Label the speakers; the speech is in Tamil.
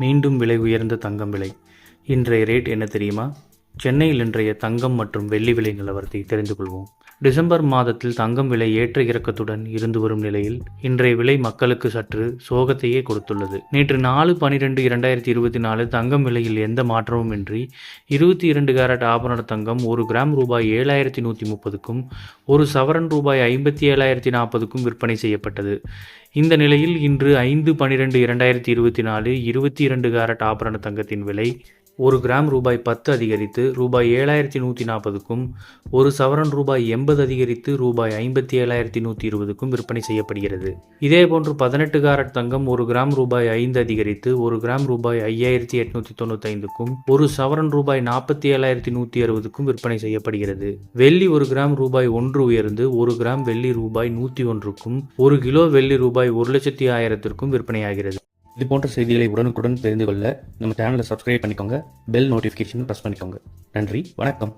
Speaker 1: மீண்டும் விலை உயர்ந்த தங்கம் விலை. இன்றைய ரேட் என்ன தெரியுமா? சென்னையில் இன்றைய தங்கம் மற்றும் வெள்ளி விலை நிலவரத்தை தெரிந்து கொள்வோம். டிசம்பர் மாதத்தில் தங்கம் விலை ஏற்ற இறக்கத்துடன் இருந்து வரும் நிலையில் இன்றைய விலை மக்களுக்கு சற்று சோகத்தையே கொடுத்துள்ளது. நேற்று 4/12/2024 தங்கம் விலையில் எந்த மாற்றமும் இன்றி 22 கேரட் ஆபரண தங்கம் 1 கிராம் ரூபாய் 7,130க்கும் 1 சவரன் ரூபாய் 57,040க்கும் விற்பனை செய்யப்பட்டது. இந்த நிலையில் இன்று 5/12/2024 22 கேரட் ஆபரண தங்கத்தின் விலை 1 கிராம் ரூபாய் 10 அதிகரித்து ரூபாய் 7,140க்கும் 1 சவரன் ரூபாய் 80 அதிகரித்து ரூபாய் 57,120க்கும் விற்பனை செய்யப்படுகிறது. இதேபோன்று 18 கேரட் தங்கம் 1 கிராம் ரூபாய் 5 அதிகரித்து 1 கிராம் ரூபாய் 5,895க்கும் 1 சவரன் ரூபாய் 47,160க்கும் விற்பனை செய்யப்படுகிறது. வெள்ளி 1 கிராம் ரூபாய் 1 உயர்ந்து 1 கிராம் வெள்ளி ரூபாய் 101க்கும் 1 கிலோ வெள்ளி ரூபாய் 1,10,000க்கும் விற்பனையாகிறது. இது போன்ற செய்திகளை உடனுக்குடன் தெரிந்து கொள்ள நம்ம சேனலை சப்ஸ்கிரைப் பண்ணிக்கோங்க. பெல் நோட்டிஃபிகேஷன் ப்ரெஸ் பண்ணிக்கோங்க. நன்றி, வணக்கம்.